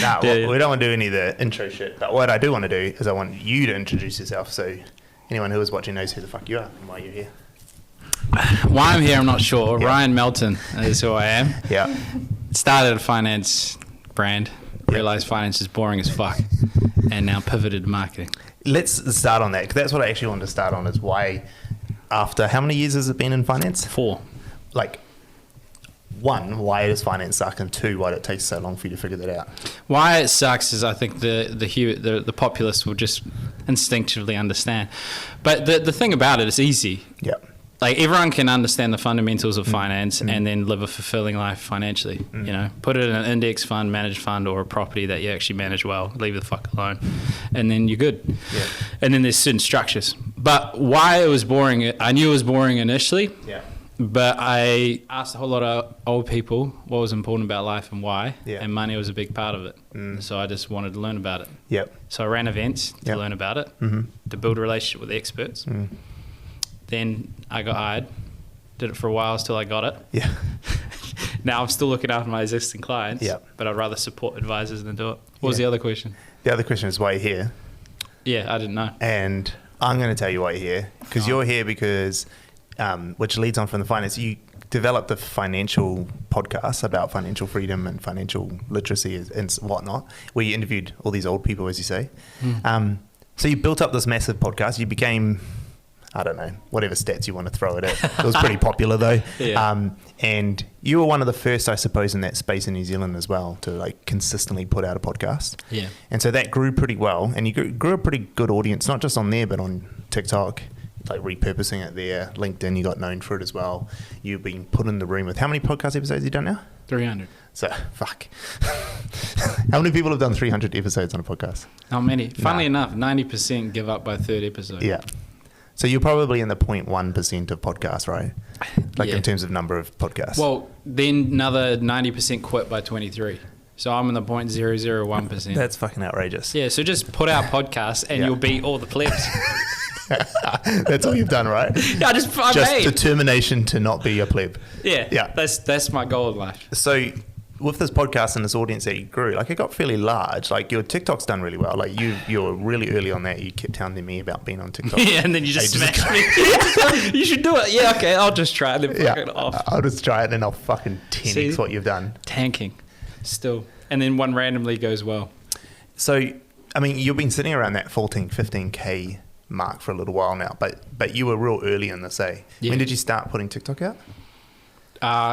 Nah, we don't want to do any of the intro shit. But what I do want to do is I want you to introduce yourself so anyone who is watching knows who the fuck you are and why you're here. Why I'm here, I'm not sure. Yeah. Ryan Melton is who I am. Yeah. Started a finance brand, realized finance is boring as fuck, and now pivoted to marketing. Let's start on that, because that's what I actually wanted to start on, is why, after how many years has it been in finance? 4. Like, 1, why does finance suck? And 2, why did it take so long for you to figure that out? Why it sucks is I think the populace will just instinctively understand. But the thing about it is easy. Yeah. Like, everyone can understand the fundamentals of finance and then live a fulfilling life financially. You know, put it in an index fund, managed fund, or a property that you actually manage well. Leave it the fuck alone, and then you're good. Yeah. And then there's certain structures. But why it was boring? I knew it was boring initially. Yeah. But I asked a whole lot of old people what was important about life and why, and money was a big part of it. So I just wanted to learn about it. Yep. So I ran events to learn about it, to build a relationship with experts. Then I got hired, did it for a while till I got it. Yeah. Now I'm still looking after my existing clients, but I'd rather support advisors than do it. What was the other question? The other question is why you're here. Yeah, I didn't know. And I'm going to tell you why you're here. Because you're here because, which leads on from the finance, you developed a financial podcast about financial freedom and financial literacy and whatnot, where you interviewed all these old people, as you say. So you built up this massive podcast. You became... I don't know, whatever stats you want to throw at it. It was pretty popular though. And you were one of the first, I suppose, in that space in New Zealand as well to like consistently put out a podcast. Yeah. And so that grew pretty well, and you grew a pretty good audience, not just on there, but on TikTok, like repurposing it there. LinkedIn, you got known for it as well. You've been put in the room with, how many podcast episodes have you done now? 300. So, fuck. How many people have done 300 episodes on a podcast? Not many. Funnily enough, 90% give up by 3rd episode. Yeah. So you're probably in the 0.1% of podcasts, right? Like in terms of number of podcasts. Well, then another 90% quit by 23. So I'm in the 0.001%. That's fucking outrageous. Yeah, so just put out podcasts and you'll beat all the plebs. That's all you've done, right? Yeah, just determination to not be a pleb. Yeah. That's my goal in life. So with this podcast and this audience that you grew, like it got fairly large. Like your TikTok's done really well. Like you were really early on that. You kept telling me about being on TikTok. Yeah, and then you just smashed me. You should do it. Yeah, okay, I'll just try it. Then fuck it off. I'll just try it and then I'll fucking 10x what you've done. Tanking, still. And then one randomly goes well. So, I mean, you've been sitting around that 14, 15K mark for a little while now, but you were real early in this, eh? Yeah. When did you start putting TikTok out?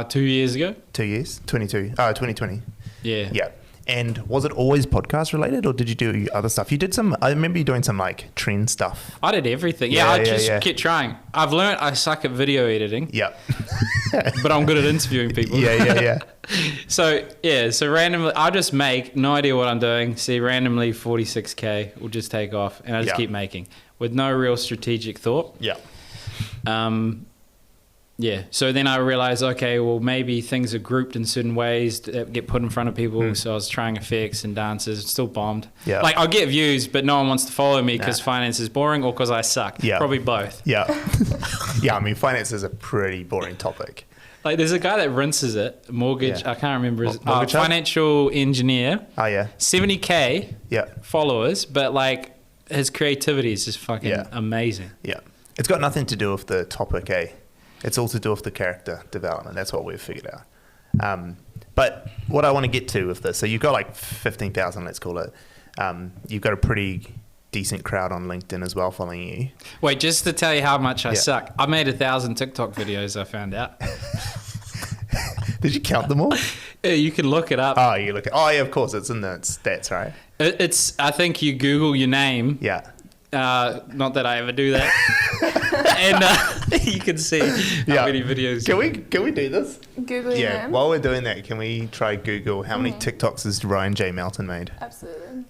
2 years ago. 2 years? 2020. Yeah. Yeah. And was it always podcast related, or did you do other stuff? You did some, I remember you doing some like trend stuff. I did everything. Yeah, I just kept trying. I've learned I suck at video editing. Yeah. But I'm good at interviewing people. Yeah. So randomly, I'll just make, no idea what I'm doing, see randomly 46K will just take off, and I just keep making with no real strategic thought. Yeah. Yeah, so then I realized, okay, well, maybe things are grouped in certain ways that get put in front of people. So I was trying effects and dances, still bombed. Yeah. Like, I'll get views, but no one wants to follow me because finance is boring or because I suck. Yeah. Probably both. Yeah. Yeah, I mean, finance is a pretty boring topic. Like, there's a guy that rinses it, mortgage, I can't remember his financial engineer. Oh, yeah. 70K followers, but, like, his creativity is just fucking amazing. Yeah. It's got nothing to do with the topic, eh? It's all to do with the character development. That's what we've figured out. But what I want to get to with this, so you've got like 15,000, let's call it. You've got a pretty decent crowd on LinkedIn as well following you. Wait, just to tell you how much I suck. I made 1,000 TikTok videos, I found out. Did you count them all? Yeah, you can look it up. Oh, you look at. Oh, yeah, of course. It's in the stats, right? It's. I think you Google your name. Yeah. Not that I ever do that. And you can see how many videos. Can we do this? Google your name. While we're doing that, can we try Google how many TikToks has Ryan J. Melton made? Absolutely.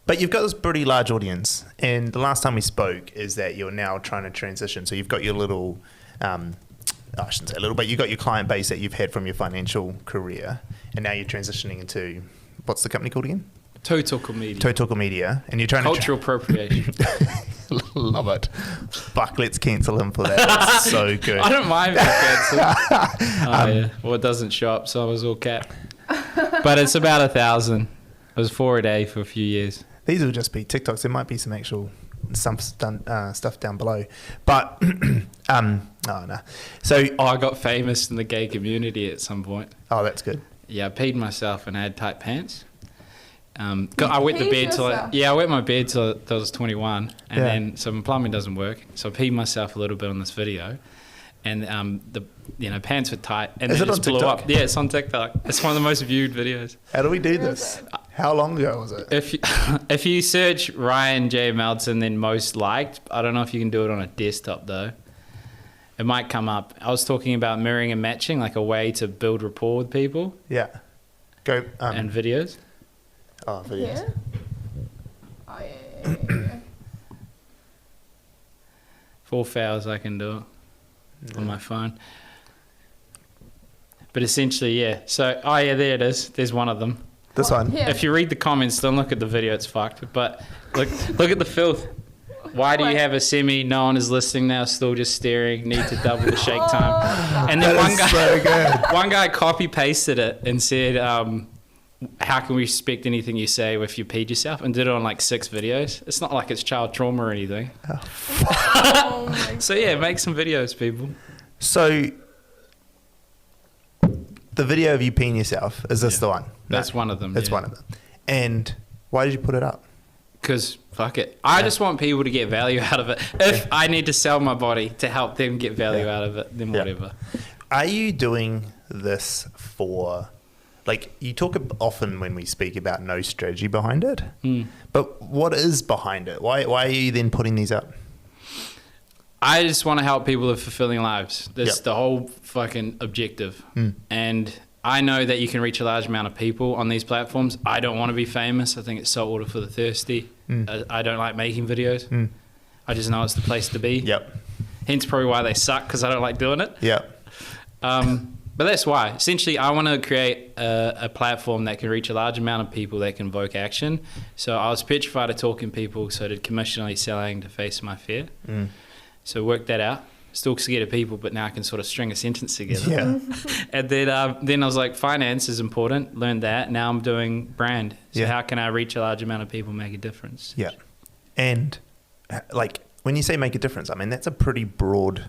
But you've got this pretty large audience, and the last time we spoke is that you're now trying to transition. So you've got your little, I shouldn't say little, but you've got your client base that you've had from your financial career, and now you're transitioning into, what's the company called again? Total Media. And you're trying Cultural appropriation. Love it. Fuck, let's cancel him for that. That's so good. I don't mind being cancelled. Yeah. Well, it doesn't show up, so I was all cat. but it's about 1,000. It was 4 a day for a few years. These will just be TikToks. There might be some actual stuff down below, but oh no. So I got famous in the gay community at some point. oh, that's good. Yeah, I peed myself and I had tight pants. I wet the peed bed till yourself? I wet my bed till I was 21, and Yeah. then so my plumbing doesn't work, so I peed myself a little bit on this video, and the pants were tight, and Is they it on just blew TikTok? up. Yeah, it's on TikTok. It's one of the most viewed videos. How do we do Where is this? it? How long ago was it? If you search Ryan J. Melton, then most liked. I don't know if you can do it on a desktop though. It might come up. I was talking about mirroring and matching, like a way to build rapport with people Yeah. Go. and videos. Oh, videos. Yeah. Oh yeah. 4 hours I can do it on my phone. But essentially, yeah. So, oh yeah, there it is. There's one of them. This one. Yeah. If you read the comments, don't look at the video. It's fucked. But look at the filth. Why do you have a semi? No one is listening now. Still just staring. Need to double the shake time. And then That one is guy, so good. one guy copy pasted it and said, "How can we respect anything you say if you peed yourself?" And did it on like 6 videos. It's not like it's child trauma or anything. Oh my So yeah, make some videos, people. So the video of you peeing yourself, is this the one? That's one of them. It's one of them. And why did you put it up? Because fuck it. I just want people to get value out of it. If I need to sell my body to help them get value out of it, then whatever. Are you doing this for, like, you talk often when we speak about no strategy behind it, but what is behind it? Why are you then putting these up? I just want to help people live fulfilling lives. That's Yep. the whole fucking objective. And I know that you can reach a large amount of people on these platforms. I don't want to be famous. I think it's salt water for the thirsty. I don't like making videos. I just know it's the place to be. Yep. Hence probably why they suck, because I don't like doing it. Yep. But that's why. Essentially, I want to create a platform that can reach a large amount of people that can invoke action. So I was petrified of talking to people, so I did commissionally selling to face my fear. So worked that out. Still scared of people, but now I can sort of string a sentence together. Yeah. And then I was like, finance is important. Learned that. Now I'm doing brand. So Yeah. how can I reach a large amount of people, make a difference? Yeah. And like when you say make a difference, I mean, that's a pretty broad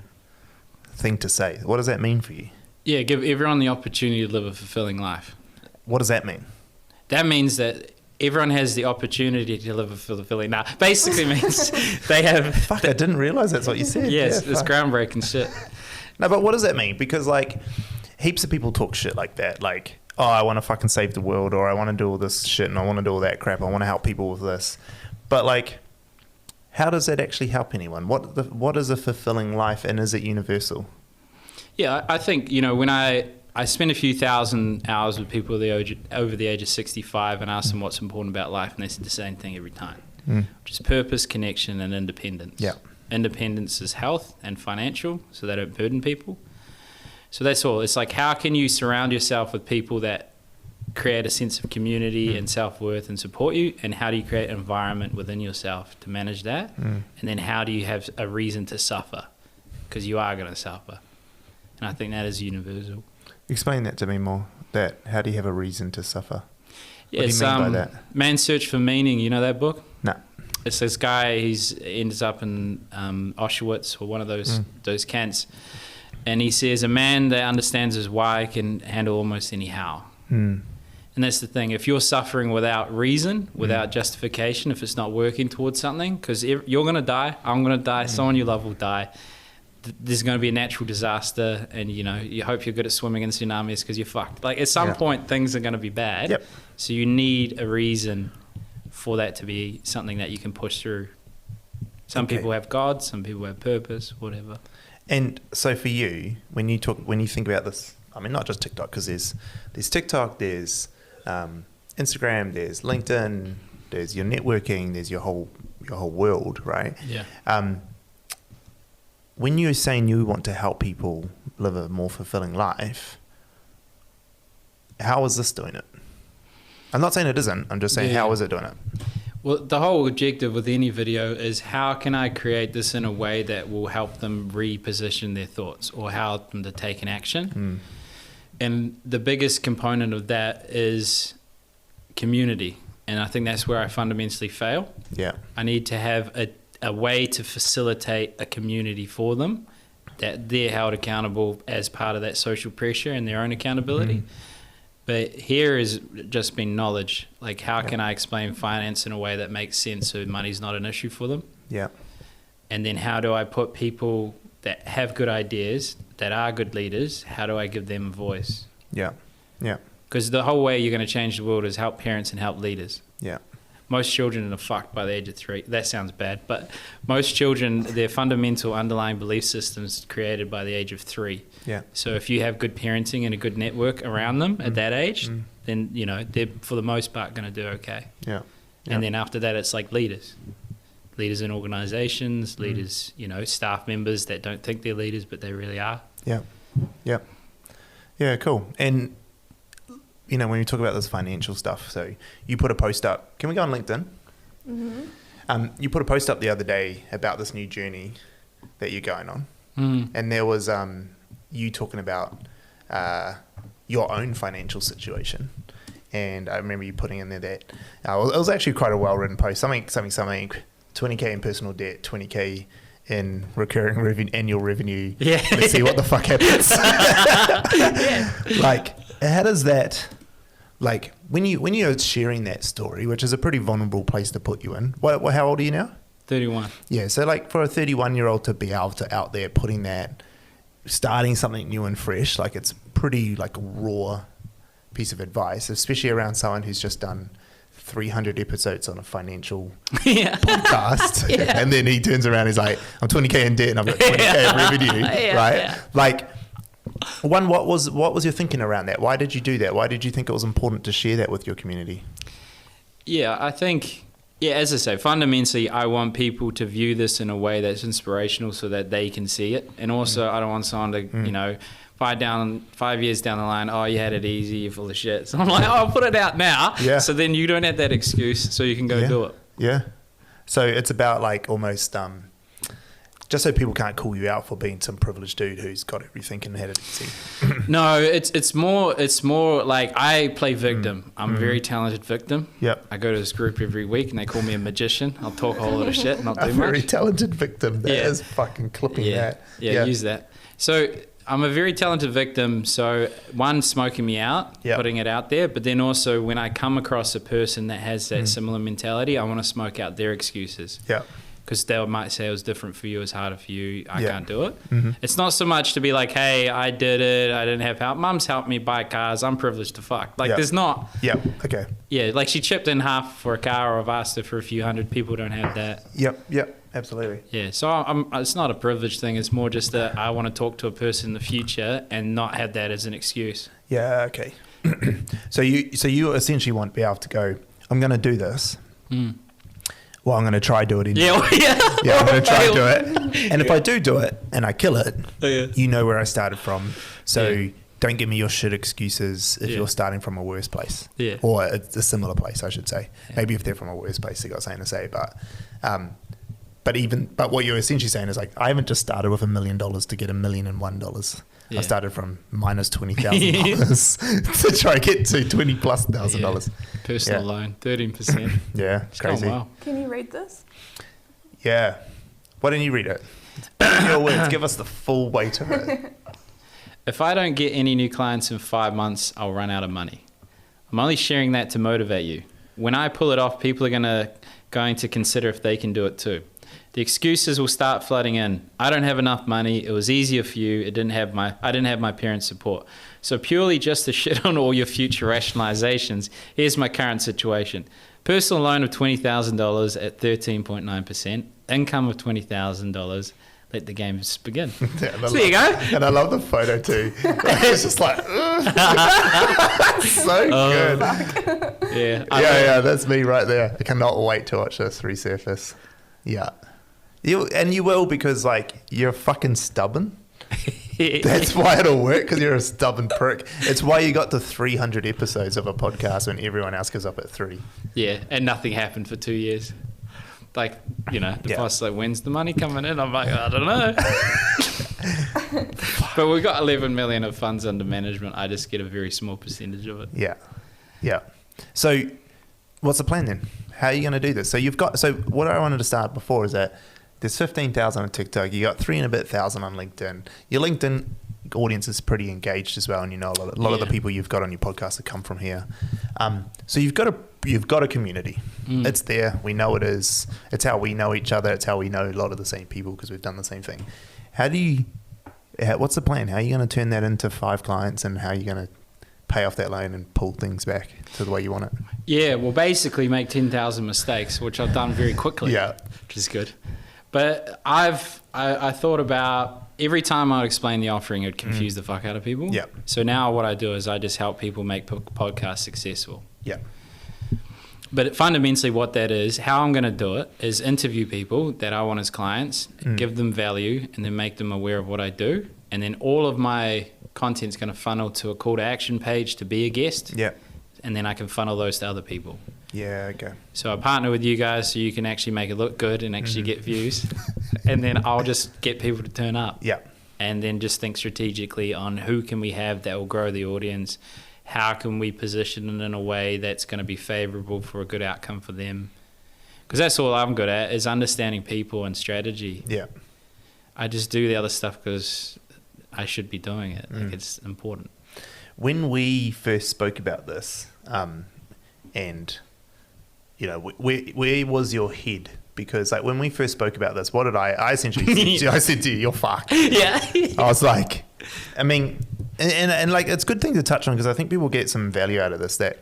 thing to say. What does that mean for you? Yeah, give everyone the opportunity to live a fulfilling life. What does that mean? That means that everyone has the opportunity to live a fulfilling. Nah, basically means they have. Fuck, I didn't realize that's what you said. Yes, Yeah, it's fuck. groundbreaking shit. No, but what does that mean? Because like heaps of people talk shit like that. Like, oh, I want to fucking save the world, or I want to do all this shit and I want to do all that crap. I want to help people with this. But like, how does that actually help anyone? What is a fulfilling life, and is it universal? Yeah, I think, when I spend a few thousand hours with people over the age of 65 and ask them what's important about life, and they said the same thing every time, which is purpose, connection, and independence. Yeah. Independence is health and financial, so they don't burden people. So that's all. It's like, how can you surround yourself with people that create a sense of community and self-worth and support you, and how do you create an environment within yourself to manage that? And then how do you have a reason to suffer? Because you are going to suffer. And I think that is universal. Explain that to me more. How do you have a reason to suffer? Yeah, What do you mean by that? Man's Search for Meaning. You know that book? No. It's this guy. He ends up in Auschwitz or one of those camps, and he says a man that understands his why can handle almost any how. And that's the thing. If you're suffering without reason, without justification, if it's not working towards something, because you're going to die, I'm going to die, someone you love will die. There's going to be a natural disaster, and you hope you're good at swimming in tsunamis because you're fucked. Like at some point, things are going to be bad. Yep. So you need a reason for that to be something that you can push through. Some people have God, some people have purpose, whatever. And so for you, when you think about this, I mean, not just TikTok, because there's TikTok, there's Instagram, there's LinkedIn, there's your networking, there's your whole world, right? Yeah. When you're saying you want to help people live a more fulfilling life, how is this doing it? I'm not saying it isn't. I'm just saying, how is it doing it? Well, the whole objective with any video is how can I create this in a way that will help them reposition their thoughts or help them to take an action? And the biggest component of that is community. And I think that's where I fundamentally fail. Yeah. I need to have a way to facilitate a community for them that they're held accountable as part of that social pressure and their own accountability. But here has just been knowledge. Like, how can I explain finance in a way that makes sense so money's not an issue for them? Yeah. And then how do I put people that have good ideas, that are good leaders, how do I give them a voice? Yeah. Yeah. Because the whole way you're going to change the world is help parents and help leaders. Yeah. Most children are fucked by the age of 3. That sounds bad, but most children, their fundamental underlying belief systems created by the age of 3. Yeah. So if you have good parenting and a good network around them at that age, then, you know, they're for the most part going to do okay. Yeah. And then after that, it's like leaders in organizations, leaders, you know, staff members that don't think they're leaders, but they really are. Yeah. Yeah. Yeah, cool. And, you know, when we talk about this financial stuff, so you put a post up. Can we go on LinkedIn? You put a post up the other day about this new journey that you're going on. And there was you talking about your own financial situation. And I remember you putting in there that it was actually quite a well-written post. Something, 20K in personal debt, 20K in recurring annual revenue. Yeah. Let's see what the fuck happens. Like, how does that, like, when you're sharing that story, which is a pretty vulnerable place to put you in. How old are you now? 31. Yeah. So, like, for a 31-year-old to be able to out there putting that, starting something new and fresh, like, it's pretty like a raw piece of advice, especially around someone who's just done 300 episodes on a financial podcast, and then he turns around, he's like, I'm 20K in debt and I've got 20K of revenue, right? Yeah. Like, one, what was your thinking around that? Why did you do that? Why did you think it was important to share that with your community? Yeah, I think, as I say, fundamentally, I want people to view this in a way that's inspirational so that they can see it. And also, I don't want someone to, you know, 5 years down the line, oh, you had it easy, you're full of shit. So I'm like, oh, I'll put it out now. Yeah. So then you don't have that excuse, so you can go do it. Yeah. So it's about like almost, just so people can't call you out for being some privileged dude who's got everything and had it easy. No, it's more like I play victim. I'm a very talented victim. Yep. I go to this group every week and they call me a magician. I'll talk a whole lot of shit and not do much. A very talented victim. That is fucking clipping that. Yeah, use that. So I'm a very talented victim. So one, smoking me out, putting it out there. But then also when I come across a person that has that similar mentality, I want to smoke out their excuses. Yeah. Because they might say it was different for you, it's harder for you, I can't do it. It's not so much to be like, hey, I did it, I didn't have help. Mum's helped me buy cars, I'm privileged to fuck. Like, there's not. Yeah, okay. Yeah, like she chipped in half for a car, or I've asked her for a few hundred. People don't have that. Yep, absolutely. Yeah, so it's not a privilege thing, it's more just that I want to talk to a person in the future and not have that as an excuse. Yeah, okay. So you essentially want to be able to go, I'm going to do this. Well, I'm going to try do it anyway. Yeah, I'm going to try do it. And if I do it and I kill it, you know where I started from. So don't give me your shit excuses if you're starting from a worse place. Yeah. Or a similar place, I should say. Yeah. Maybe if they're from a worse place, they got something to say. But what you're essentially saying is like, I haven't just started with $1 million to get $1 million and $1. I started from minus $20,000 to try to get to $20,000+. Personal loan, 13%. Yeah, it's crazy. Well. Can you read this? Yeah. Why don't you read it? In your words, give us the full weight of it. If I don't get any new clients in 5 months, I'll run out of money. I'm only sharing that to motivate you. When I pull it off, people are going to consider if they can do it too. The excuses will start flooding in. I don't have enough money. It was easier for you. I didn't have my parents' support. So purely just to shit on all your future rationalizations, here's my current situation. Personal loan of $20,000 at 13.9%. Income of $20,000. Let the games begin. So there you go. And I love the photo too. It's just like, so good. Yeah, that's me right there. I cannot wait to watch this resurface. Yeah. You will, because like you're fucking stubborn. That's why it'll work, because you're a stubborn prick. It's why you got to 300 episodes of a podcast when everyone else goes up at 3. Yeah, and nothing happened for 2 years. Like, you know, the boss like, when's the money coming in? I'm like, I don't know. But we've got 11 million of funds under management. I just get a very small percentage of it. Yeah. So what's the plan then? How are you going to do this? So what I wanted to start before is that there's 15,000 on TikTok. You got 3 and a bit thousand on LinkedIn. Your LinkedIn audience is pretty engaged as well, and you know a lot of the people you've got on your podcast that come from here. So you've got a community. It's there. We know it is. It's how we know each other. It's how we know a lot of the same people because we've done the same thing. What's the plan? How are you going to turn that into 5 clients, and how are you going to pay off that loan and pull things back to the way you want it? Yeah, well, basically make 10,000 mistakes, which I've done very quickly. Yeah, which is good. But I thought about every time I'd explain the offering, it would confuse the fuck out of people. Yeah. So now what I do is I just help people make podcasts successful. Yeah. But fundamentally what that is, how I'm going to do it is interview people that I want as clients, give them value, and then make them aware of what I do. And then all of my content's going to funnel to a call to action page to be a guest. Yeah. And then I can funnel those to other people. Yeah, okay. So I partner with you guys so you can actually make it look good and actually get views. And then I'll just get people to turn up. Yeah. And then just think strategically on who can we have that will grow the audience. How can we position it in a way that's going to be favorable for a good outcome for them? Because that's all I'm good at is understanding people and strategy. Yeah. I just do the other stuff because I should be doing it. Like it's important. When we first spoke about this, and you know, where was your head? Because like when we first spoke about this, what did I essentially I said to you, you're fucked. Yeah. I was like, I mean, and like it's a good thing to touch on because I think people get some value out of this, that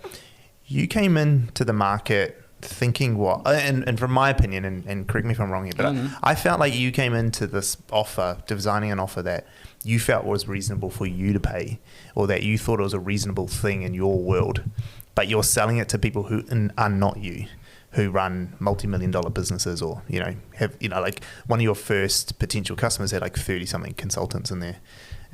you came into the market thinking what, and from my opinion, and correct me if I'm wrong here, but I felt like you came into this offer, designing an offer that you felt was reasonable for you to pay, or that you thought it was a reasonable thing in your world, but you're selling it to people who are not you, who run multi-million-dollar businesses, or you know have like one of your first potential customers had like 30-something consultants in their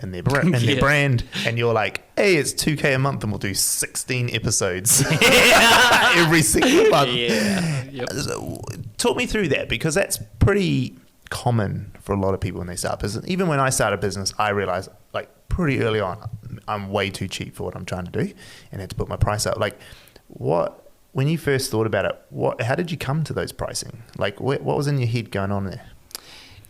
their brand, and you're like, hey, it's $2,000 a month and we'll do 16 episodes every single month. Yeah. Yep. So, talk me through that, because that's pretty common for a lot of people when they start business. Even when I started a business, I realized like pretty early on, I'm way too cheap for what I'm trying to do, and had to put my price up. Like, when you first thought about it, how did you come to those pricing? Like, what was in your head going on there?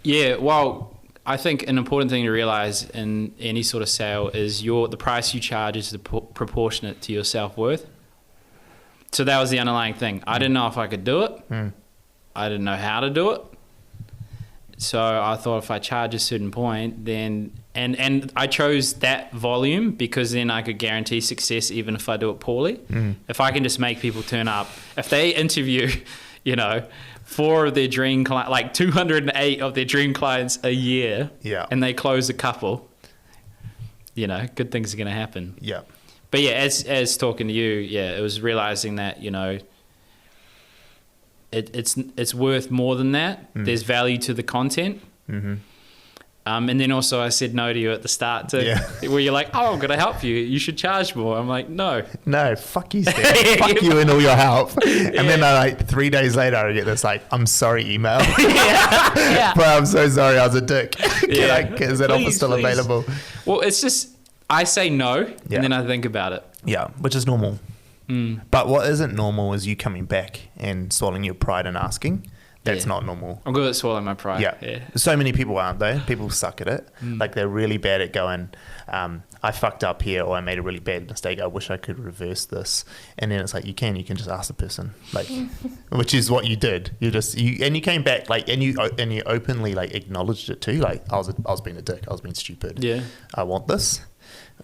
Yeah, well, I think an important thing to realize in any sort of sale is the price you charge is proportionate to your self-worth. So that was the underlying thing. I didn't know if I could do it. I didn't know how to do it. So I thought if I charge a certain point, then and I chose that volume because then I could guarantee success even if I do it poorly. If I can just make people turn up, if they interview, 4 of their dream clients, like 208 of their dream clients a year, and they close a couple, good things are going to happen. Yeah. But yeah, as talking to you, it was realizing that, it's worth more than that. There's value to the content. And then also I said no to you at the start too, where you're like, oh, I'm going to help you. You should charge more. I'm like, no. No, fuck you, Steve. Fuck you and all your help. And then like 3 days later, I get this like, I'm sorry email. But I'm so sorry, I was a dick. Is that offer still available? Well, it's just, I say no, and then I think about it. Yeah, which is normal. But what isn't normal is you coming back and swallowing your pride and asking. That's not normal. I'm good at swallowing my pride. Yeah. So many people aren't, though. People suck at it. Like, they're really bad at going, I fucked up here, or I made a really bad mistake. I wish I could reverse this. And then it's like, you can just ask the person, like, which is what you did. You came back, like, and you openly, like, acknowledged it too. Like, I was being a dick. I was being stupid. Yeah. I want this.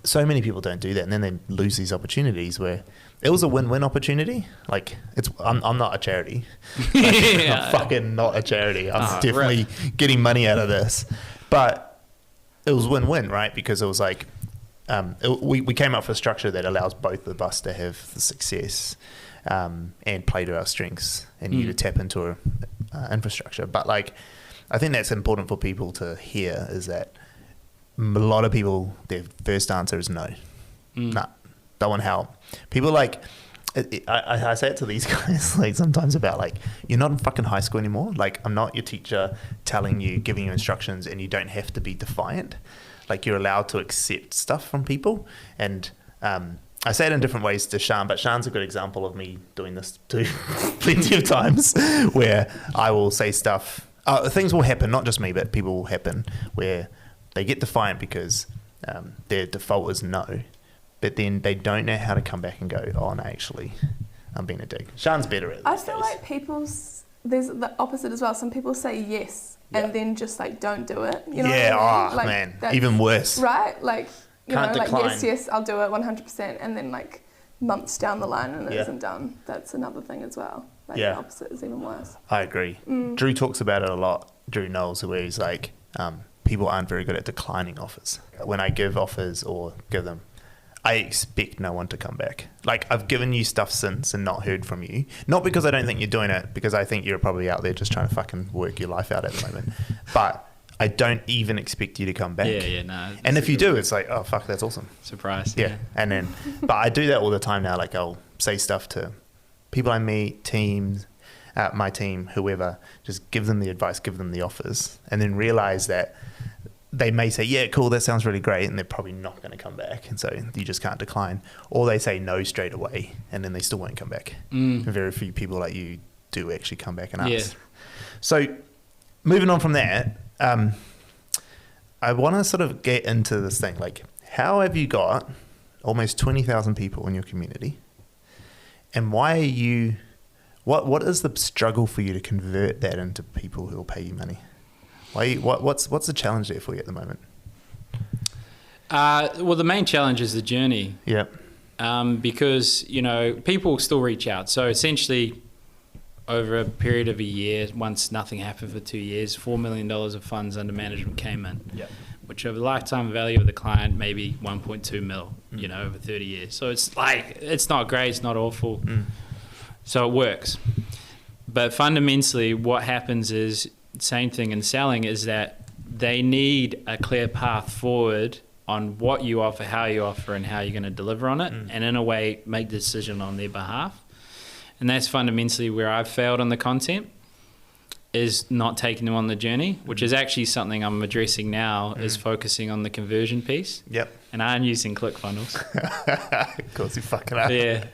So many people don't do that, and then they lose these opportunities where it was a win-win opportunity. Like, I'm not a charity. I'm fucking not a charity. I'm definitely getting money out of this, but it was win-win, right? Because it was like we came up with a structure that allows both of us to have the success and play to our strengths, and you to tap into our infrastructure. But like, I think that's important for people to hear, is that a lot of people, their first answer is no. Nah, don't want help. People like, I say it to these guys like sometimes about like, you're not in fucking high school anymore. Like, I'm not your teacher telling you, giving you instructions, and you don't have to be defiant. Like, you're allowed to accept stuff from people. And I say it in different ways to Sean, but Sean's a good example of me doing this too plenty of times, where I will say stuff. Things will happen, not just me, but people will happen where they get defiant because their default is no. But then they don't know how to come back and go, oh, no, actually, I'm being a dick. Sean's better at it. I feel like there's the opposite as well. Some people say yes and then just like don't do it. You know what I mean? Like, man, even worse. Right? Like, you Can't know, decline. like yes, I'll do it 100%, and then like months down the line and it isn't done. That's another thing as well. Like the opposite is even worse. I agree. Drew talks about it a lot. Drew Knowles, where he's like, people aren't very good at declining offers. When I give offers or give them, I expect no one to come back. Like, I've given you stuff since and not heard from you. Not because I don't think you're doing it, because I think you're probably out there just trying to fucking work your life out at the moment. But I don't even expect you to come back. No. And if you do, it's like, oh, fuck, that's awesome. Surprise. Yeah. And then, but I do that all the time now. Like, I'll say stuff to people I meet, teams, my team, whoever, just give them the advice, give them the offers, and then realize that they may say, yeah, cool, that sounds really great, and they're probably not going to come back, and so you just can't decline. Or they say no straight away, and then they still won't come back. Very few people like you do actually come back and ask. Yeah. So moving on from that, I want to sort of get into this thing. Like, how have you got almost 20,000 people in your community, and why are you, what is the struggle for you to convert that into people who will pay you money? What's the challenge there for you at the moment? Well, the main challenge is the journey. Yep. Because, you know, people still reach out. So essentially, over a period of a year, once nothing happened for 2 years, $4 million of funds under management came in. Yep. Which over the lifetime value of the client, maybe 1.2 mil, you know, over 30 years. So it's like, it's not great, it's not awful. So it works. But fundamentally, what happens is, same thing in selling, is that they need a clear path forward on what you offer, how you offer, and how you're going to deliver on it, and in a way make the decision on their behalf. And that's fundamentally where I've failed on the content, is not taking them on the journey, which is actually something I'm addressing now, is focusing on the conversion piece. Yep. And I'm using ClickFunnels. Of course you fucking are. Yeah.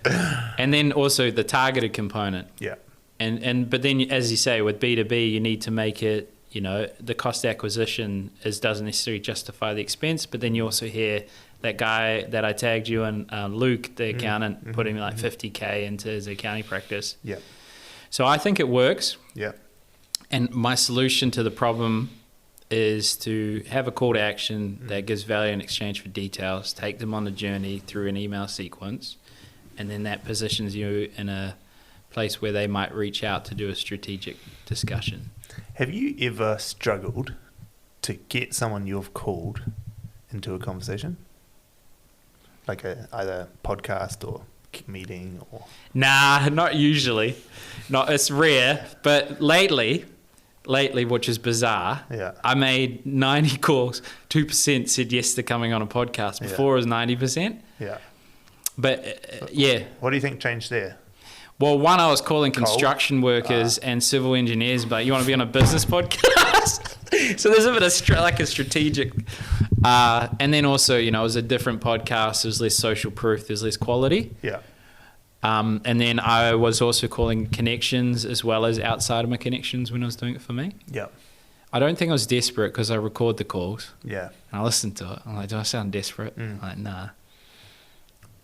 And then also the targeted component. Yeah. But then, as you say, with B2B, you need to make it, you know, the cost acquisition doesn't necessarily justify the expense. But then you also hear that guy that I tagged you in, Luke, the accountant, putting like 50K into his accounting practice. Yeah. So I think it works. Yeah. And my solution to the problem is to have a call to action that gives value in exchange for details, take them on the journey through an email sequence, and then that positions you in a place where they might reach out to do a strategic discussion. Have you ever struggled to get someone you've called into a conversation? Like either podcast or meeting or... Nah, not usually. It's rare, but lately, which is bizarre, I made 90 calls, 2% said yes to coming on a podcast. Before it was 90%. Yeah. But yeah. What do you think changed there? Well, one, I was calling construction workers and civil engineers, but you want to be on a business podcast? So there's a bit of a strategic, and then also, you know, it was a different podcast. There's less social proof. There's less quality. Yeah. And then I was also calling connections as well as outside of my connections when I was doing it for me. Yeah. I don't think I was desperate because I record the calls. Yeah. And I listened to it. I'm like, do I sound desperate? I'm like, nah.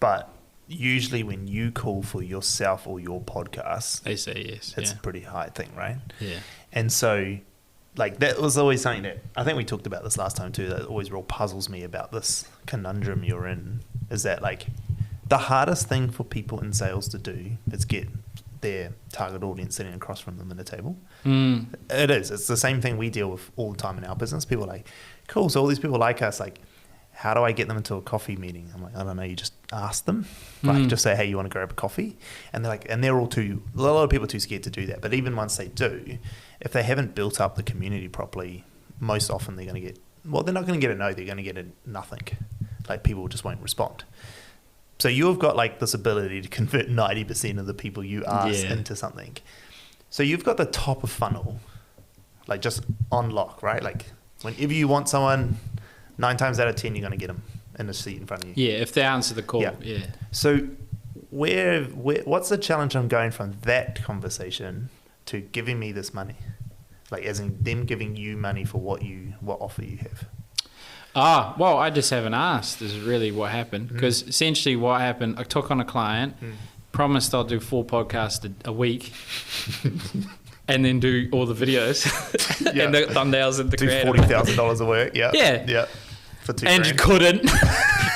But usually when you call for yourself or your podcast, they say yes. It's a pretty high thing, right? Yeah. And so, like, that was always something that I think we talked about this last time too, that always real puzzles me about this conundrum you're in, is that, like, the hardest thing for people in sales to do is get their target audience sitting across from them in a table. It is. It's the same thing we deal with all the time in our business. People are like, cool, so all these people like us, like, how do I get them into a coffee meeting? I'm like, I don't know, you just ask them. Like, just say, hey, you want to grab a coffee? And they're like, and they're all a lot of people are too scared to do that. But even once they do, if they haven't built up the community properly, most often they're going to get, well, they're not going to get a no, they're going to get a nothing. Like, people just won't respond. So you've got like this ability to convert 90% of the people you ask into something. So you've got the top of funnel, like just on lock, right? Like whenever you want someone, 9 times out of 10, you're going to get them in a seat in front of you. Yeah, if they answer the call. Yeah. So what's the challenge on going from that conversation to giving me this money? Like as in them giving you money for what offer you have. Well, I just haven't asked is really what happened. Because essentially what happened, I took on a client, promised I'll do 4 podcasts a week, and then do all the videos and the thumbnails and the do creative. $40,000 of work. Yeah. For $2,000. And you couldn't.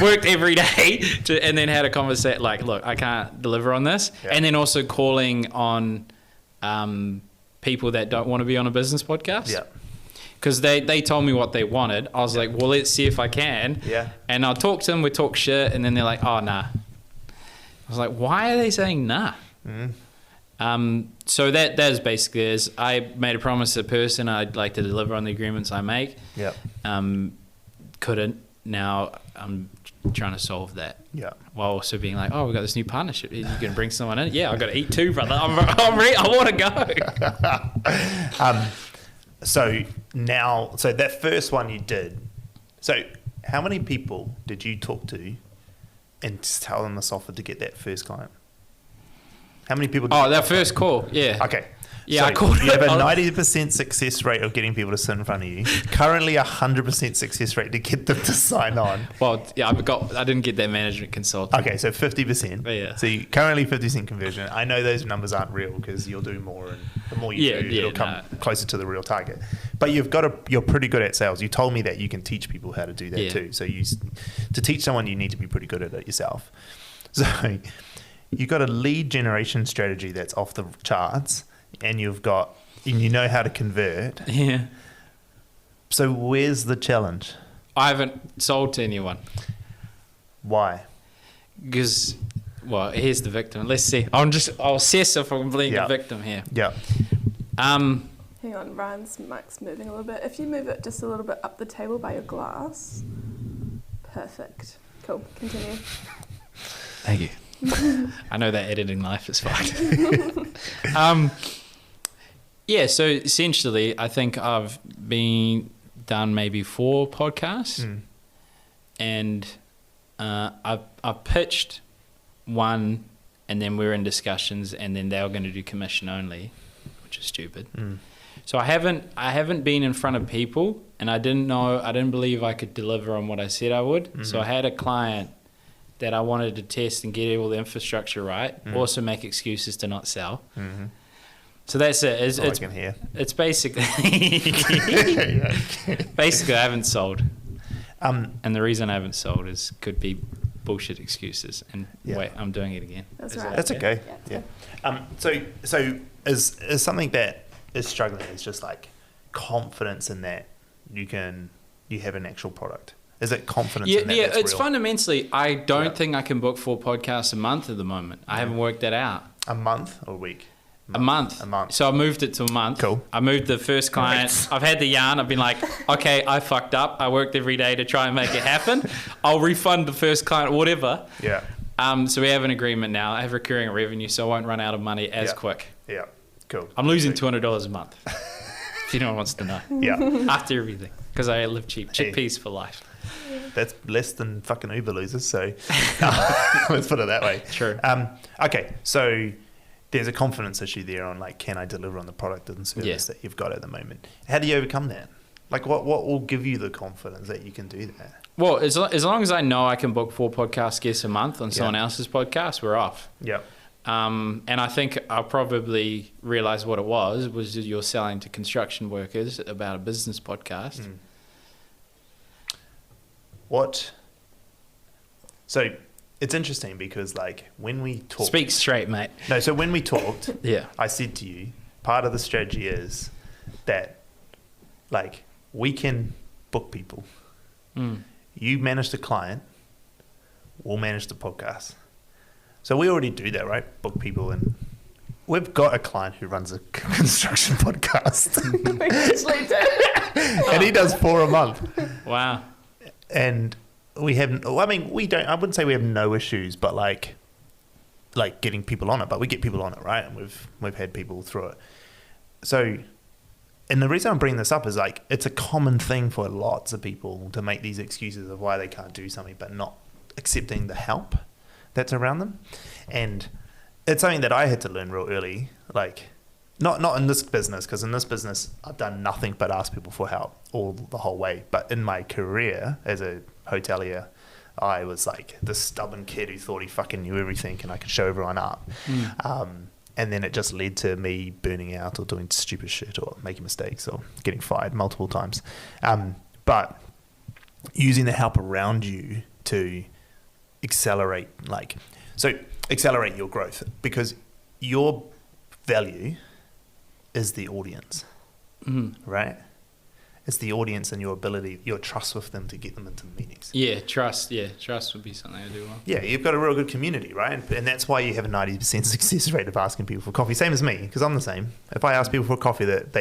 Worked every day and then had a conversation like, look, I can't deliver on this. Yeah. And then also calling on people that don't want to be on a business podcast. Yeah. Because they told me what they wanted. I was like, well, let's see if I can. Yeah. And I'll talk to them, we talk shit, and then they're like, oh, nah. I was like, why are they saying nah? So that's basically is I made a promise to a person I'd like to deliver on the agreements I make. Yeah. Couldn't. Now I'm trying to solve that. Yeah. While also being like, oh, we got this new partnership. You going to bring someone in? Yeah, I got to eat too, brother. I'm ready. I want to go. So that first one you did. So how many people did you talk to and just tell them this offer to get that first client? How many people? That first call. Yeah. Okay. Yeah, so I called you have a 90% success rate of getting people to sit in front of you. Currently, 100% success rate to get them to sign on. Well, yeah, I didn't get that management consultant. Okay, so 50%. Yeah. So you currently 50% conversion. I know those numbers aren't real because you'll do more, and the more you do, it'll come closer to the real target. But you're pretty good at sales. You told me that you can teach people how to do that too. So to teach someone, you need to be pretty good at it yourself. So you've got a lead generation strategy that's off the charts. And you know how to convert. Yeah. So where's the challenge? I haven't sold to anyone. Why? Because, well, here's the victim. Let's see. I'll assess if I'm being a victim here. Yeah. Hang on, Ryan's mic's moving a little bit. If you move it just a little bit up the table by your glass. Perfect. Cool. Continue. Thank you. I know that editing life is fine. Yeah, so essentially, I think I've done maybe 4 podcasts, and I've pitched one, and then we're in discussions, and then they were going to do commission only, which is stupid. So I haven't been in front of people, and I didn't believe I could deliver on what I said I would. So I had a client that I wanted to test and get all the infrastructure right, also make excuses to not sell. So that's it. I can hear. It's basically I haven't sold. And the reason I haven't sold could be bullshit excuses. And wait, I'm doing it again. That's right. That's okay. Yeah. So is something that is struggling is just like confidence in that you have an actual product. Is it confidence in that? Yeah, it's real? Fundamentally, I don't think I can book 4 podcasts a month at the moment. I haven't worked that out. A month or a week? A month. So I moved it to a month. Cool. I moved the first client. I've had the yarn. I've been like, okay, I fucked up. I worked every day to try and make it happen. I'll refund the first client or whatever. Yeah. So we have an agreement now. I have recurring revenue, so I won't run out of money as quick. Yeah. Cool. I'm losing $200 a month. If anyone wants to know. Yeah. After everything. Because I live cheap. Chickpeas for life. That's less than fucking Uber losers, so let's put it that way. True. Okay, so there's a confidence issue there on like, can I deliver on the product and service that you've got at the moment? How do you overcome that? Like, what will give you the confidence that you can do that? Well, as long as I know I can book 4 podcast guests a month on someone else's podcast, we're off. Yeah. And I think I probably realized what it was you're selling to construction workers about a business podcast. So it's interesting because like when we talk, speak straight, mate. No, so when we talked, yeah, I said to you, part of the strategy is that like we can book people. You manage the client, we'll manage the podcast. So we already do that, right? Book people, and we've got a client who runs a construction podcast. We actually do. And he does 4 a month. Wow. And we have. I mean, we don't. I wouldn't say we have no issues, but like getting people on it. But we get people on it, right? And we've had people through it. So, and the reason I'm bringing this up is like it's a common thing for lots of people to make these excuses of why they can't do something, but not accepting the help that's around them. And it's something that I had to learn real early, like not in this business, because in this business I've done nothing but ask people for help all the whole way. But in my career as a hotelier, I was like this stubborn kid who thought he fucking knew everything and I could show everyone up. And then it just led to me burning out or doing stupid shit or making mistakes or getting fired multiple times. But using the help around you to accelerate your growth, because your value is the audience, right? It's the audience and your ability, your trust with them to get them into meetings. Trust would be something I do well. Yeah, you've got a real good community, right? And that's why you have a 90% success rate of asking people for coffee. Same as me, because I'm the same. If I ask people for coffee, that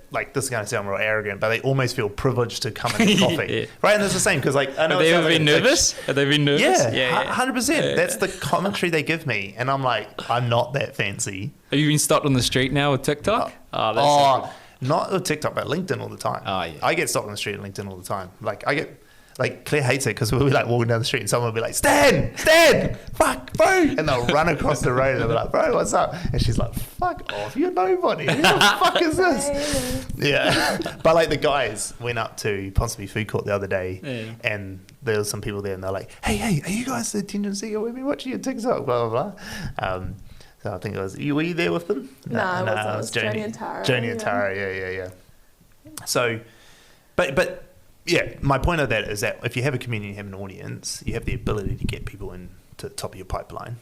like, this is going to sound real arrogant, but they almost feel privileged to come and get coffee, right? And it's the same, because like, I know Have they ever been nervous? Have they been nervous? Yeah, 100%. That's the commentary they give me, and I'm like, I'm not that fancy. Have you been stopped on the street now with TikTok? Not with TikTok, but LinkedIn all the time. Oh, yeah. I get stopped on the street on LinkedIn all the time. Like Claire hates it because we'll be like walking down the street and someone will be like, Stan, fuck, bro. And they'll run across the road and they'll be like, bro, what's up? And she's like, fuck off, you're nobody. Who the fuck is this? Yeah. But like the guys went up to Ponsonby Food Court the other day and there was some people there and they're like, hey, are you guys the attention seeker? We've been watching your TikTok, blah, blah, blah. So I think were you there with them? No, I wasn't. It was Joni and Tara. Joni and Tara, yeah. So, but yeah, my point of that is that if you have a community, you have an audience, you have the ability to get people into the top of your pipeline.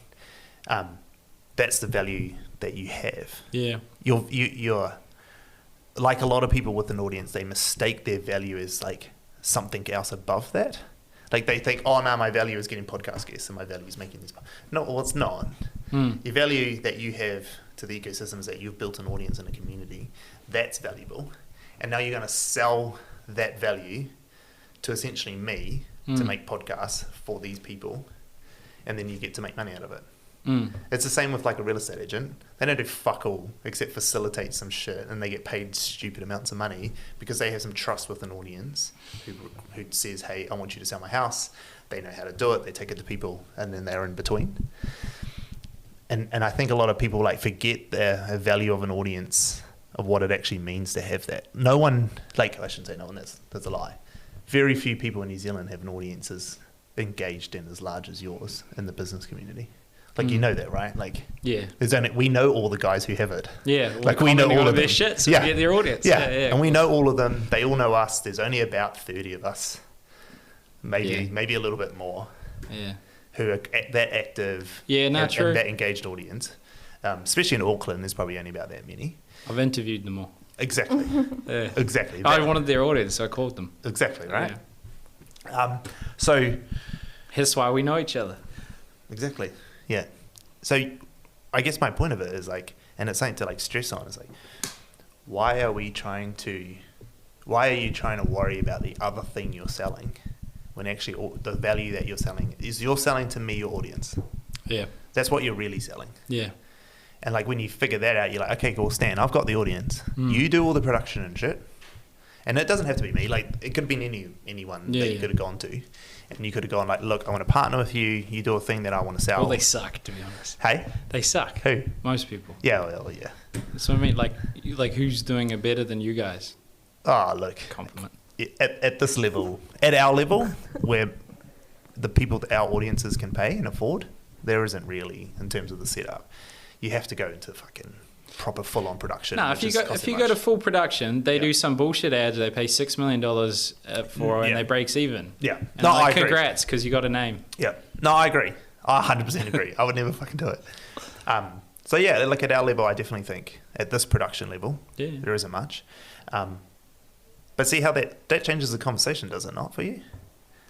That's the value that you have. Yeah. You're like a lot of people with an audience, they mistake their value as like something else above that. Like they think, oh no, my value is getting podcast guests and my value is making these. No, well, it's not. Your value that you have to the ecosystem is that you've built an audience and a community. That's valuable. And now you're going to sell that value to essentially me to make podcasts for these people. And then you get to make money out of it. It's the same with like a real estate agent. They don't do fuck all except facilitate some shit, and they get paid stupid amounts of money because they have some trust with an audience who says, hey, I want you to sell my house. They know how to do it. They take it to people, and then they're in between. And I think a lot of people like forget the value of an audience, of what it actually means to have that. No one, like I shouldn't say no one, that's a lie. Very few people in New Zealand have an audience as engaged and as large as yours in the business community. Like you know that, right? Like we know all the guys who have it. Yeah, like we know all of their shit, so we get their audience. Yeah, and we know all of them. They all know us. There's only about 30 of us, maybe a little bit more. Yeah, who are that active. Yeah, true. And that engaged audience, especially in Auckland. There's probably only about that many. I've interviewed them all. Exactly. Exactly. I wanted their audience, so I called them. Exactly right. Yeah. So, that's why we know each other. Exactly. Yeah. So I guess my point of it is like, and it's something to like stress on, is like, why are you trying to worry about the other thing you're selling when actually the value that you're selling is you're selling to me, your audience. Yeah. That's what you're really selling. Yeah. And like when you figure that out, you're like, okay, cool, Stan, I've got the audience. You do all the production and shit. And it doesn't have to be me. Like it could have been anyone that you could have gone to. And you could have gone like, look, I want to partner with you. You do a thing that I want to sell. Well, they suck, to be honest. Hey? They suck. Who? Most people. Yeah, well, yeah. So I mean, like who's doing it better than you guys? Oh, look. Compliment. At this level, at our level, where the people that our audiences can pay and afford, there isn't really in terms of the setup. You have to go into fucking proper full-on production. No, if you go to full production, they do some bullshit ads. They pay $6 million for, and they breaks even. Yeah, and I agree. Congrats, because you got a name. Yeah, no, I agree. I 100% agree. I would never fucking do it. So yeah, like at our level, I definitely think at this production level, there isn't much. But see how that changes the conversation, does it not for you?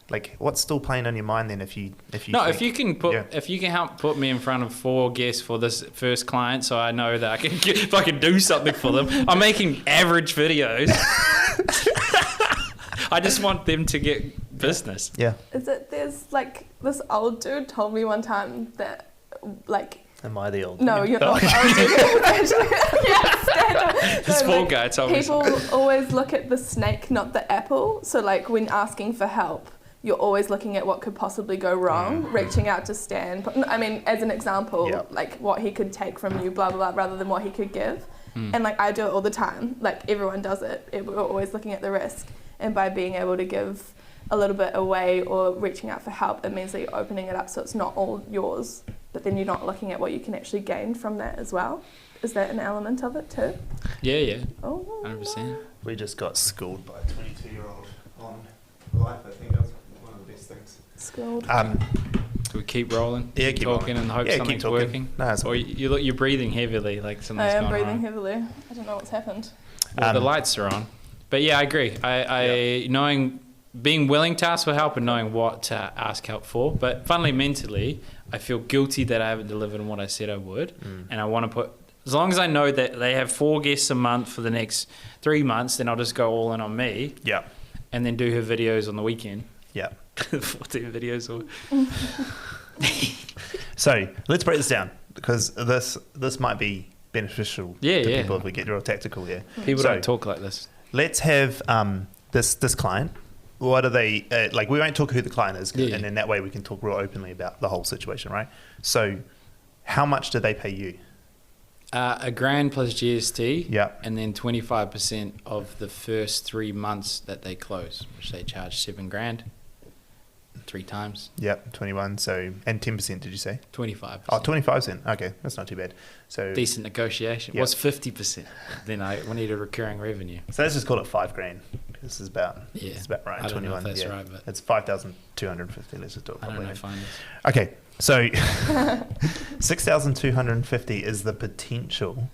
Like, what's still playing on your mind then if you if you can help put me in front of 4 guests for this first client, so I know that if I can do something for them. I'm making average videos. I just want them to get business. Yeah. There's like this old dude told me one time that like. Am I the old? No, you're not the old dude. Actually, yes, This poor guy told me. People always look at the snake, not the apple. So like when asking for help, you're always looking at what could possibly go wrong, reaching out to Stan. I mean, as an example, like what he could take from you, blah, blah, blah, rather than what he could give. And like I do it all the time. Like everyone does it. We're always looking at the risk. And by being able to give a little bit away or reaching out for help, it means that you're opening it up so it's not all yours, but then you're not looking at what you can actually gain from that as well. Is that an element of it too? Yeah. Oh, 100%. We just got schooled by a 22-year-old on life. I think that's one of the best things. Schooled. Do we keep rolling? Yeah, keep keep talking rolling. and hope Yeah, keep something's talking. working? No, it's or you're breathing heavily, like something's I am gone breathing wrong. heavily. I don't know what's happened. Well, the lights are on. But yeah, I agree. I knowing, being willing to ask for help and knowing what to ask help for. But fundamentally, I feel guilty that I haven't delivered on what I said I would. And I want to put, as long as I know that they have 4 guests a month for the next 3 months, then I'll just go all in on me. Yeah. And then do her videos on the weekend. Yeah. 14 videos. So let's break this down, because this might be beneficial to people if we get real tactical here. People don't talk like this. Let's have this client. What are they like? We won't talk who the client is, and then that way we can talk real openly about the whole situation, right? So, how much do they pay you? $1,000 plus GST. Yeah. And then 25% of the first 3 months that they close, which they charge $7,000 3 times. Yep, 21. So, and 10%, did you say? 25%. Oh, 25%. Okay, that's not too bad. So Decent negotiation. Yep. What's 50%? Then we need a recurring revenue. So let's just call it $5,000. This is about it's about right. I don't 21. know if that's right, but it's 5,250. Let's just do it I properly. don't know finance. Okay, so 6,250 is the potential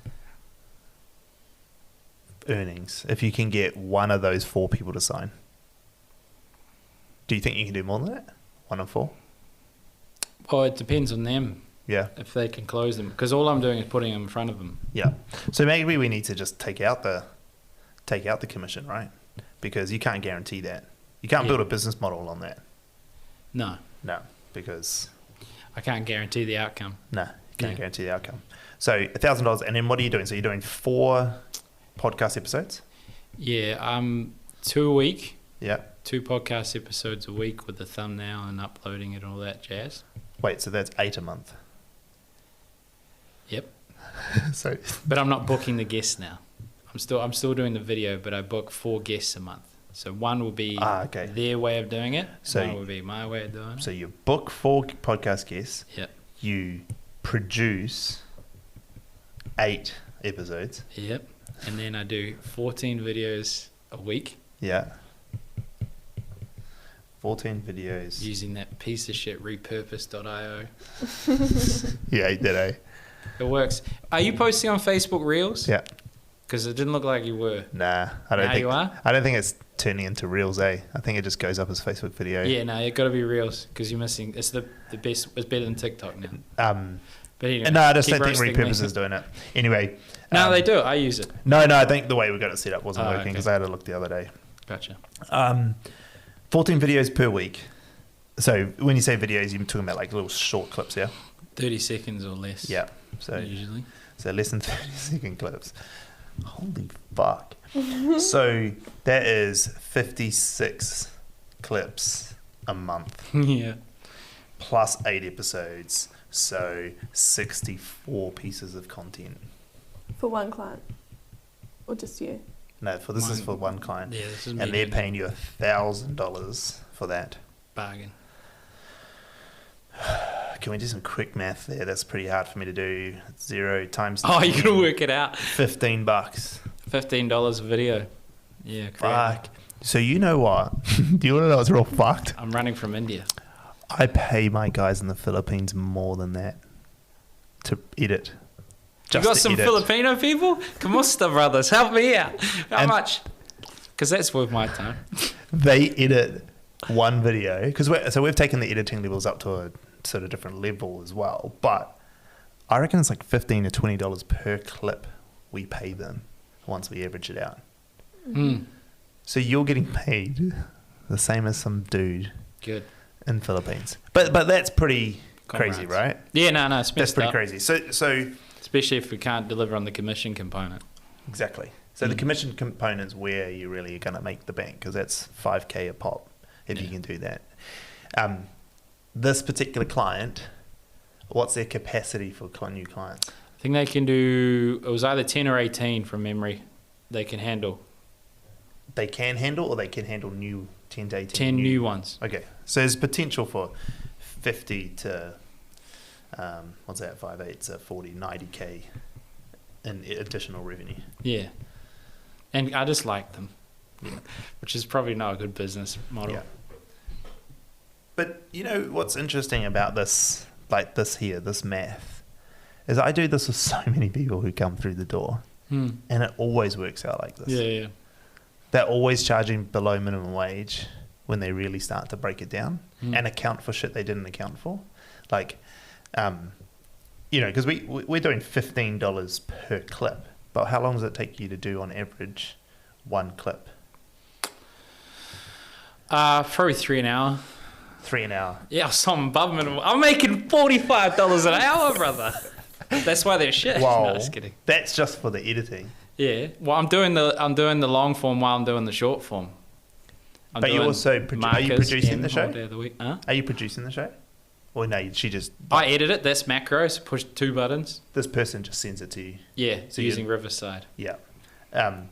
earnings if you can get one of those 4 people to sign. Do you think you can do more than that? 1 of 4? Well, it depends on them. Yeah. If they can close them, because all I'm doing is putting them in front of them. Yeah. So maybe we need to just take out the commission, right? Because you can't guarantee that. You can't build a business model on that. No, because I can't guarantee the outcome. you can't guarantee the outcome. So $1,000, and then what are you doing? So you're doing 4 podcast episodes? Yeah, 2 a week. Yeah. 2 podcast episodes a week with the thumbnail and uploading it and all that jazz. Wait, so that's 8 a month. Yep. So, but I'm not booking the guests now. I'm still doing the video, but I book 4 guests a month. So one will be their way of doing it. So one will be my way of doing it. So you book 4 podcast guests. Yep. You produce 8 episodes. Yep. And then I do 14 videos a week. Yeah. 14 videos. Using that piece of shit repurpose.io. Yeah, you did, eh? It works. Are you posting on Facebook Reels? Yeah. Because it didn't look like you were. Nah, I don't Now think you are? I don't think it's turning into Reels, eh? I think it just goes up as Facebook video. Yeah, no, it got to be Reels because you're missing. It's the best. It's better than TikTok now. But anyway, no, I just don't think roasting Repurpose me. is doing it. Anyway. No, they do. I use it. No, I think the way we got it set up wasn't working okay. because I had a look the other day. Gotcha. 14 videos per week. So when you say videos, you're talking about like little short clips, yeah? 30 seconds or less. Yeah. So usually. So less than 30-second clips. Holy fuck. So that is 56 clips a month. Yeah. Plus 8 episodes. So 64 pieces of content. For one client? Or just you? No, this is for one client. Yeah, this is me. And they're paying you $1,000 for that. Bargain. Can we do some quick math there? That's pretty hard for me to do. 0 times. Oh, you gotta work it out. $15. $15 a video. Yeah, correct. Fuck. So you know what? Do you want to know what's real fucked? I'm running from India. I pay my guys in the Philippines more than that to edit. You got some Filipino people? Kamusta, brothers? Help me out. How much? Because that's worth my time. They edit one video. So we've taken the editing levels up to a sort of different level as well. But I reckon it's like $15 to $20 per clip we pay them once we average it out. Mm. So you're getting paid the same as some dude Good. in Philippines. But that's pretty crazy, Comrades. right? Yeah, no, it's That's messed pretty up. crazy. So Especially if we can't deliver on the commission component. exactly. So the commission component's where you really are going to make the bank, because that's $5K a pop if you can do that. This particular client, what's their capacity for new clients? I think they can do, it was either 10 or 18 from memory they can handle. They can handle, or they can handle new 10 to 18? 10 new ones. Okay. So there's potential for 50 to, what's that, 5, 8, so 40, 90K in additional revenue. Yeah. And I just like them, which is probably not a good business model. Yeah. But you know what's interesting about this, like this math, is I do this with so many people who come through the door, and it always works out like this. Yeah. They're always charging below minimum wage when they really start to break it down and account for shit they didn't account for. Like, you know, because we're doing $15 per clip, but how long does it take you to do on average one clip? Probably 3 an hour. 3 an hour. Yeah, some above minimum. I'm making $45 an hour, brother. That's why they're shit. Wow. No, just kidding. That's just for the editing. Yeah. Well, I'm doing the long form while I'm doing the short form. But you also are you producing the show? All day of the week. Huh? Are you producing the show? Or no, she just... I edit it. That's macros. Push 2 buttons. This person just sends it to you. Yeah, So using Riverside. Yeah.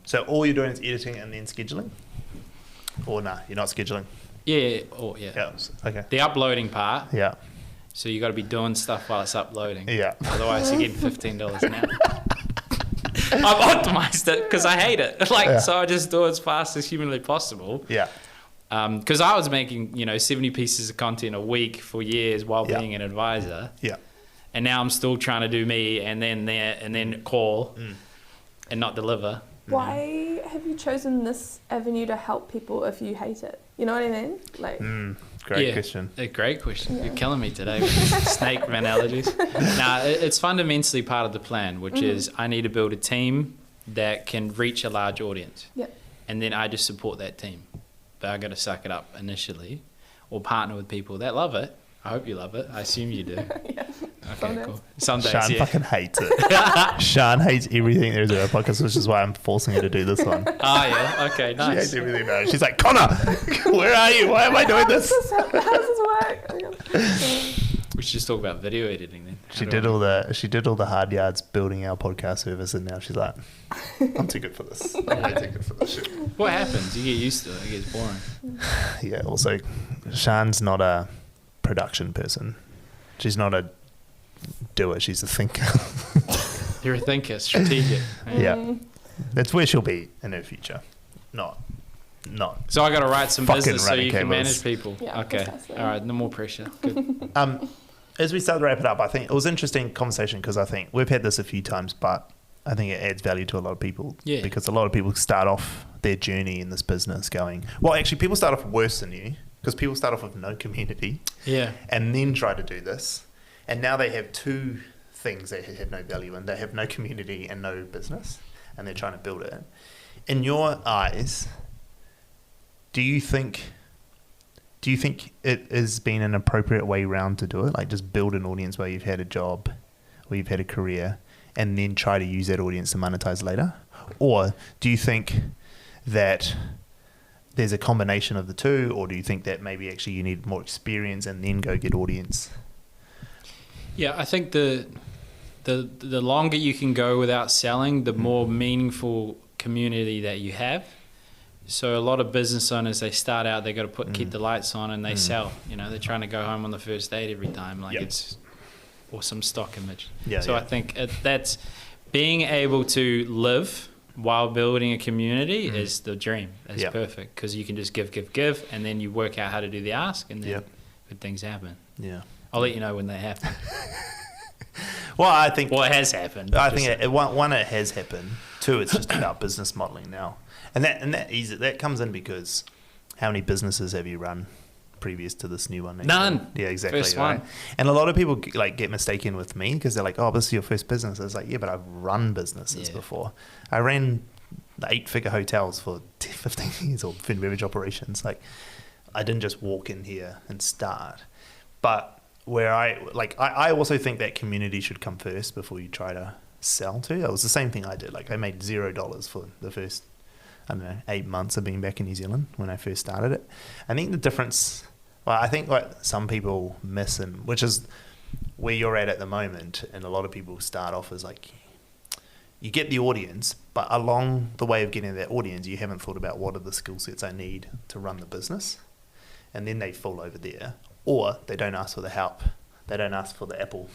So all you're doing is editing and then scheduling? Or nah, you're not scheduling? Yeah. Oh, yeah. Yeah. Okay. The uploading part. Yeah. So you got to be doing stuff while it's uploading. Yeah. Otherwise, you're getting $15 an hour. I've optimized it because I hate it. So I just do it as fast as humanly possible. Yeah. Because I was making 70 pieces of content a week for years while being an advisor. Yeah. And now I'm still trying to do me and then call and not deliver. Why have you chosen this avenue to help people if you hate it? You know what I mean? Like, Great question. A great question. You're killing me today with snake analogies. Nah, it's fundamentally part of the plan, which is I need to build a team that can reach a large audience. Yep. And then I just support that team. But I got to suck it up initially or partner with people that love it. I hope you love it. I assume you do. Yeah. Okay, cool. Some days, Sean fucking hates it. Sean hates everything there is about our podcast, which is why I'm forcing her to do this one. Oh, yeah. Okay, She nice. hates everything about it. She's like, Connor, where are you? Why am I doing this? How does this work? Oh my God. We should just talk about video editing then. She did all the hard yards building our podcast service, and now she's like, I'm too good for this. I'm way too good for this shit. What happens? You get used to it. It gets boring. Yeah, also, Sean's not a production person. She's not a doer. She's a thinker. You're a thinker, strategic. Yeah. That's where she'll be in her future. Not. So I got to write some Fucking business so you can cables. manage people. Yeah, okay. precisely. All right. No more pressure. Good. As we start to wrap it up, I think it was an interesting conversation because I think we've had this a few times, but I think it adds value to a lot of people. Yeah. Because a lot of people start off their journey in this business going, well, actually, people start off worse than you because people start off with no community. Yeah. And then try to do this. And now they have two things they have no value in. They have no community and no business, and they're trying to build it. In your eyes, do you think it has been an appropriate way round to do it? Like just build an audience where you've had a job, where you've had a career, and then try to use that audience to monetize later? Or do you think that there's a combination of the two, or do you think that maybe actually you need more experience and then go get audience? Yeah, I think the longer you can go without selling, the more meaningful community that you have. So a lot of business owners, they start out, they got to keep the lights on and they sell. They're trying to go home on the first date every time. It's or some stock image. So I think that's being able to live while building a community is the dream. It's perfect because you can just give, and then you work out how to do the ask, and then good things happen. Yeah. I'll let you know when they happen. Well, I think... Well, it has happened. I think it has happened. Two, it's just about business modeling now. And that comes in because how many businesses have you run previous to this new one? None. Yeah, exactly. First right? one. And a lot of people get mistaken with me because they're like, oh, this is your first business. It's like, yeah, but I've run businesses before. I ran 8-figure hotels for 15 years or food and beverage operations. Like, I didn't just walk in here and start. But where I also think that community should come first before you try to sell to. It was the same thing I did. Like I made $0 for the first, 8 months of being back in New Zealand when I first started it. I think the difference, I think what some people miss, and which is where you're at the moment, and a lot of people start off as like, you get the audience, but along the way of getting that audience, you haven't thought about what are the skill sets I need to run the business. And then they fall over there, or they don't ask for the help. They don't ask for the apple.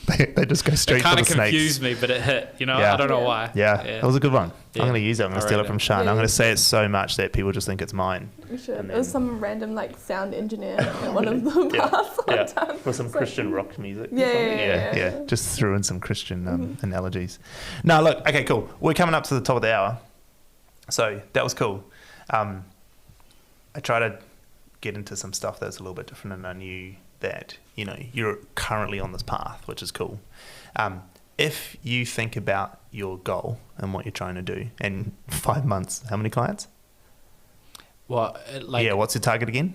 they just go straight for the snakes. It kind of confused me, but it hit. I don't know why. Yeah, that was a good one. Yeah. I'm going to use it. I'm going to steal it from Sean. Yeah. I'm going to say it so much that people just think it's mine. You should. It was some random sound engineer at one of the bars one time. With some Christian rock music. Yeah. Just threw in some Christian analogies. No, look. Okay, cool. We're coming up to the top of the hour, so that was cool. I try to get into some stuff that's a little bit different, and I knew that you're currently on this path, which is cool. If you think about your goal and what you're trying to do in 5 months, how many clients? Well, what's your target again?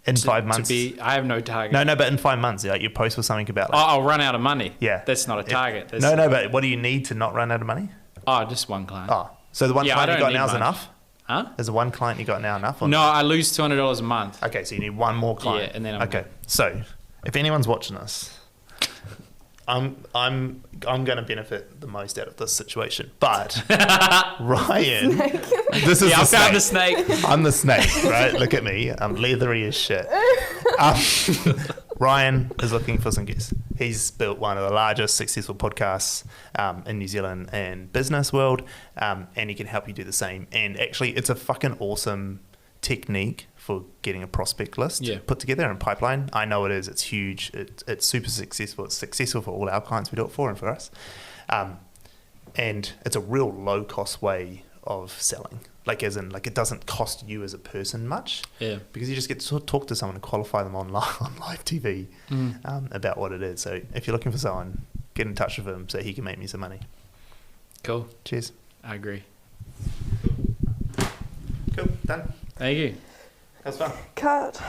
In 5 months? I have no target. No, but in 5 months, you post with something about I'll run out of money. Yeah. That's not a target. But what do you need to not run out of money? Just one client. So the one client you got now is enough? Huh? Is the one client you got now enough? No, I lose $200 a month. Okay, so you need one more client. Yeah, and then okay. So if anyone's watching this, I'm going to benefit the most out of this situation. But Ryan, this is I found the snake. I'm the snake, right? Look at me. I'm leathery as shit. Ryan is looking for some guests. He's built one of the largest successful podcasts in New Zealand and business world, and he can help you do the same. And actually, it's a fucking awesome technique for getting a prospect list put together and pipeline. I know it is. It's huge. It's super successful. It's successful for all our clients we do it for and for us. And it's a real low-cost way of selling. As in, it doesn't cost you as a person much. Yeah. Because you just get to talk to someone and qualify them on live TV about what it is. So if you're looking for someone, get in touch with him so he can make me some money. Cool. Cheers. I agree. Cool. Done. Thank you. That was fun. Cut.